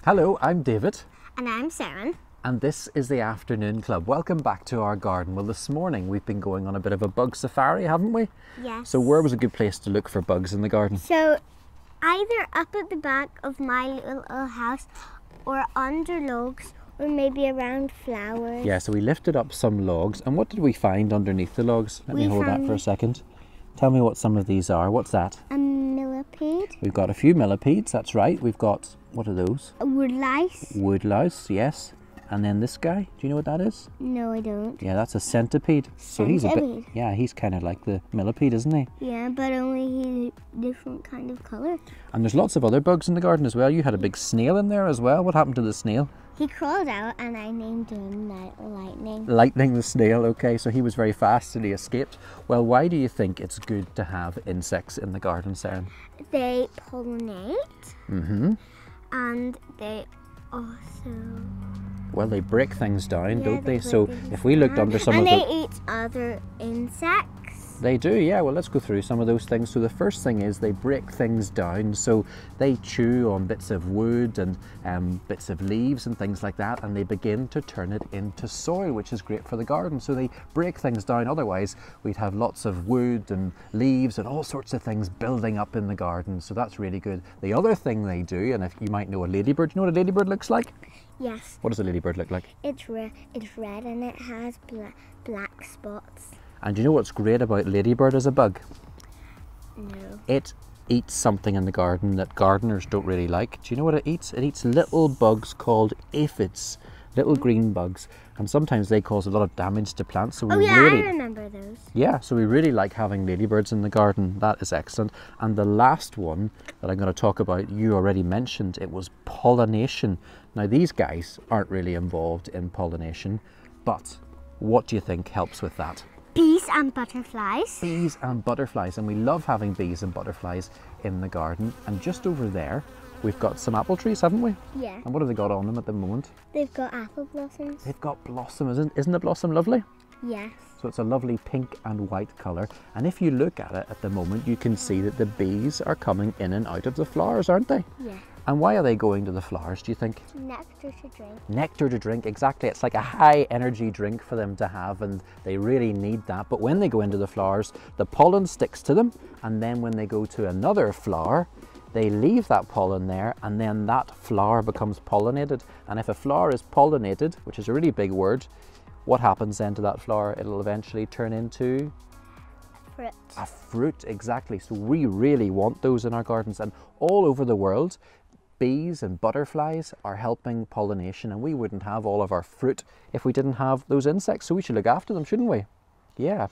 Hello, I'm David. And I'm Sarah. And this is the Afternoon Club. Welcome back to our garden. Well, this morning we've been going on a bit of a bug safari, haven't we? Yes. So where was a good place to look for bugs in the garden? So either up at the back of my little house or under logs or maybe around flowers. Yeah, so we lifted up some logs. And what did we find underneath the logs? Let me hold that for a second. Tell me what some of these are. What's that? A millipede. We've got a few millipedes, that's right. We've got, what are those? A woodlice. Woodlice, yes. And then this guy, do you know what that is? No, I don't. Yeah, that's a centipede. So he's a bit, yeah, he's kind of like the millipede, isn't he? Yeah, but only he's a different kind of colour. And there's lots of other bugs in the garden as well. You had a big snail in there as well. What happened to the snail? He crawled out and I named him Lightning. Lightning the snail, okay, so he was very fast and he escaped. Well, why do you think it's good to have insects in the garden, Sarah? They pollinate. Mm-hmm. And they also... Well, they break things down, yeah, don't they? So if we looked under some of the... And they eat other insects. They do, yeah. Well, let's go through some of those things. So the first thing is they break things down. So they chew on bits of wood and bits of leaves and things like that, and they begin to turn it into soil, which is great for the garden. So they break things down. Otherwise, we'd have lots of wood and leaves and all sorts of things building up in the garden. So that's really good. The other thing they do, and if you might know a ladybird, you know what a ladybird looks like? Yes. What does a ladybird look like? It's red and it has black spots. And do you know what's great about ladybird as a bug? No. It eats something in the garden that gardeners don't really like. Do you know what it eats? It eats little bugs called aphids, little green bugs. And sometimes they cause a lot of damage to plants. So we I remember those. Yeah, so we really like having ladybirds in the garden. That is excellent. And the last one that I'm going to talk about, you already mentioned, it was pollination. Now these guys aren't really involved in pollination, but what do you think helps with that? Bees and butterflies. Bees and butterflies, and we love having bees and butterflies in the garden. And just over there, we've got some apple trees, haven't we? Yeah. And what have they got on them at the moment? They've got apple blossoms. They've got blossom, isn't the blossom lovely? Yes. So it's a lovely pink and white colour. And if you look at it at the moment, you can see that the bees are coming in and out of the flowers, aren't they? Yeah. And why are they going to the flowers, do you think? Nectar to drink. Nectar to drink, exactly. It's like a high energy drink for them to have, and they really need that. But when they go into the flowers, the pollen sticks to them, and then when they go to another flower, they leave that pollen there, and then that flower becomes pollinated. And if a flower is pollinated, which is a really big word, what happens then to that flower? It'll eventually turn into fruit. A fruit, exactly. So we really want those in our gardens, and all over the world, bees and butterflies are helping pollination, and we wouldn't have all of our fruit if we didn't have those insects. So we should look after them, shouldn't we? Yeah.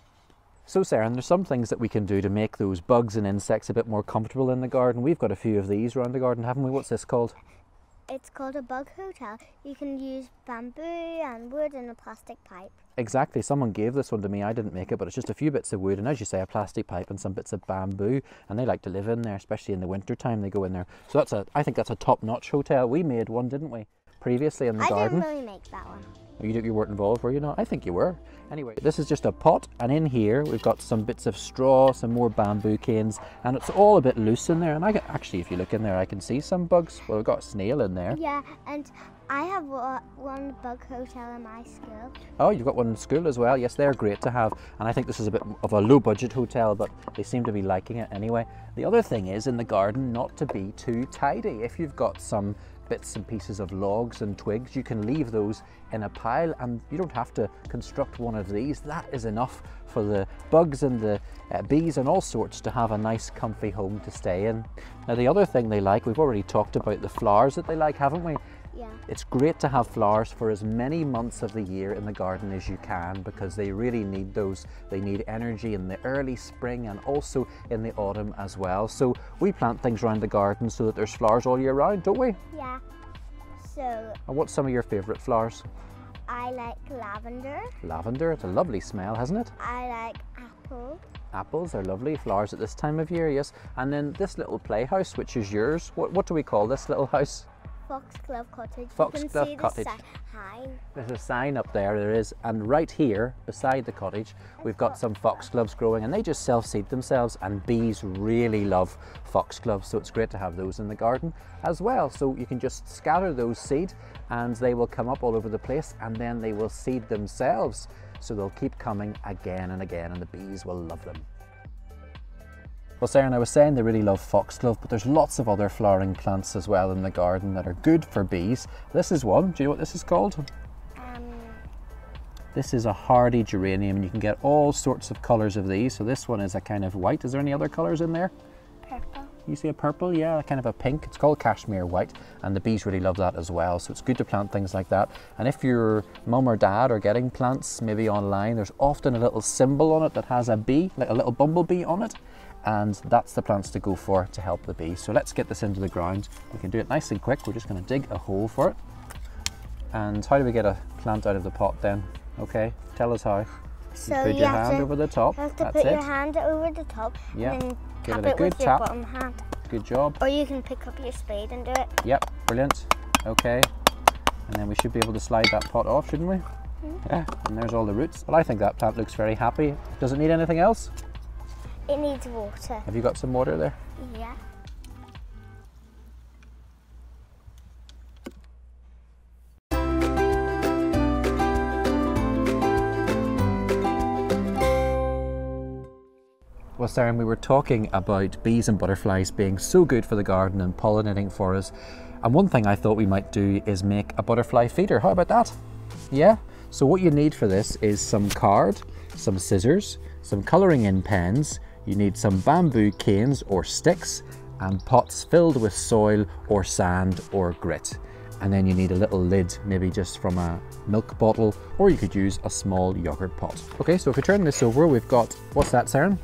So Sarah, there's some things that we can do to make those bugs and insects a bit more comfortable in the garden. We've got a few of these around the garden, haven't we? What's this called? It's called a bug hotel. You can use bamboo and wood and a plastic pipe. Exactly. Someone gave this one to me. I didn't make it, but it's just a few bits of wood and, as you say, a plastic pipe and some bits of bamboo. And they like to live in there, especially in the winter time. They go in there. So I think that's a top-notch hotel. We made one, didn't we, previously in the garden? I didn't really make that one. You weren't involved, were you not? I think you were. Anyway, this is just a pot, and in here we've got some bits of straw, some more bamboo canes, and it's all a bit loose in there. And actually, if you look in there, I can see some bugs. Well, we've got a snail in there. Yeah, and I have one bug hotel in my school. Oh, you've got one in school as well. Yes, they're great to have. And I think this is a bit of a low-budget hotel, but they seem to be liking it anyway. The other thing is, in the garden, not to be too tidy. If you've got some bits and pieces of logs and twigs, you can leave those in a pile, and you don't have to construct one of these. That is enough for the bugs and the bees and all sorts to have a nice comfy home to stay in. Now the other thing they like, we've already talked about the flowers that they like, haven't we? Yeah. It's great to have flowers for as many months of the year in the garden as you can, because they really need those. They need energy in the early spring and also in the autumn as well. So we plant things around the garden so that there's flowers all year round, don't we? Yeah. So... And what's some of your favourite flowers? I like lavender. Lavender, it's a lovely smell, hasn't it? I like apple. Apples are lovely flowers at this time of year, yes. And then this little playhouse, which is yours, what do we call this little house? Foxglove Cottage. Foxglove you can see Cottage. The sign. There's a sign up there is, and right here beside the cottage we've got some foxgloves growing, and they just self-seed themselves, and bees really love foxgloves, so it's great to have those in the garden as well. So you can just scatter those seed and they will come up all over the place, and then they will seed themselves, so they'll keep coming again and again, and the bees will love them. Well, Sarah, I was saying they really love foxglove, but there's lots of other flowering plants as well in the garden that are good for bees. This is one. Do you know what this is called? This is a hardy geranium, and you can get all sorts of colours of these. So this one is a kind of white. Is there any other colours in there? Purple. You see a purple? Yeah, kind of a pink. It's called cashmere white, and the bees really love that as well. So it's good to plant things like that. And if your mum or dad are getting plants, maybe online, there's often a little symbol on it that has a bee, like a little bumblebee on it. And that's the plants to go for to help the bees. So let's get this into the ground. We can do it nice and quick. We're just going to dig a hole for it. And how do we get a plant out of the pot then? Okay, tell us how. So you put your hand over the top. You have to That's put it. your hand over the top, Yeah. and then Give tap it a it good with your tap. bottom hand. Good job. Or you can pick up your spade and do it. Yep, brilliant. Okay, and then we should be able to slide that pot off, shouldn't we? Yeah, and there's all the roots. Well, I think that plant looks very happy. Does it need anything else? It needs water. Have you got some water there? Yeah. Well, Sarah, we were talking about bees and butterflies being so good for the garden and pollinating for us. And one thing I thought we might do is make a butterfly feeder. How about that? Yeah? So what you need for this is some card, some scissors, some colouring in pens. You need some bamboo canes or sticks, and pots filled with soil or sand or grit. And then you need a little lid, maybe just from a milk bottle, or you could use a small yogurt pot. Okay, so if we turn this over, we've got, what's that, Sarah?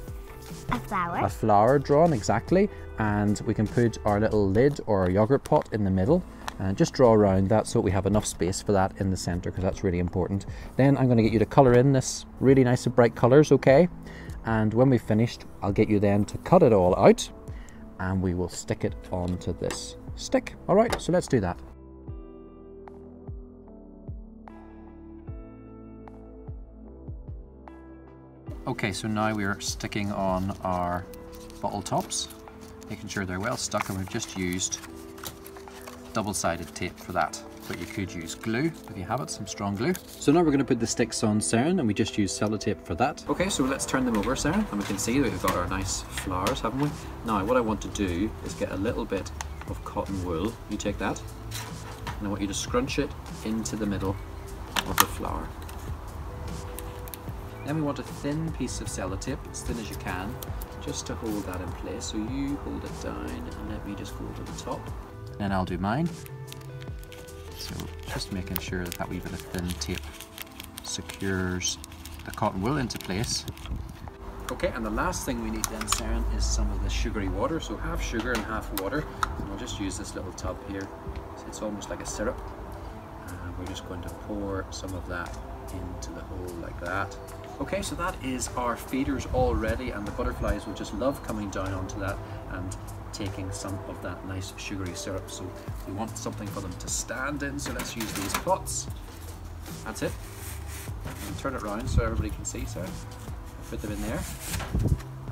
A flower. A flower drawn, exactly. And we can put our little lid or our yogurt pot in the middle and just draw around that so we have enough space for that in the center, because that's really important. Then I'm going to get you to color in this really nice and bright colors, okay? And when we've finished, I'll get you then to cut it all out, and we will stick it onto this stick. All right, so let's do that. Okay, so now we're sticking on our bottle tops, making sure they're well stuck, and we've just used double-sided tape for that. But you could use glue if you have it, some strong glue. So now we're going to put the sticks on, Sarah, and we just use sellotape for that. Okay, so let's turn them over, Sarah, and we can see that we've got our nice flowers, haven't we? Now, what I want to do is get a little bit of cotton wool. You take that, and I want you to scrunch it into the middle of the flower. Then we want a thin piece of sellotape, as thin as you can, just to hold that in place. So you hold it down and let me just go over the top. Then I'll do mine. So just making sure that that wee bit of thin tape secures the cotton wool into place. Okay, and the last thing we need then, Sarah, is some of the sugary water. So half sugar and half water. And we'll just use this little tub here. So it's almost like a syrup. And we're just going to pour some of that into the hole like that. Okay, so that is our feeders all ready, and the butterflies will just love coming down onto that and taking some of that nice sugary syrup. So we want something for them to stand in, so let's use these pots. That's it. And turn it around so everybody can see, so put them in there.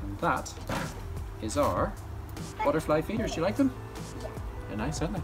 And that is our butterfly feeders. Do you like them? They're nice, aren't they?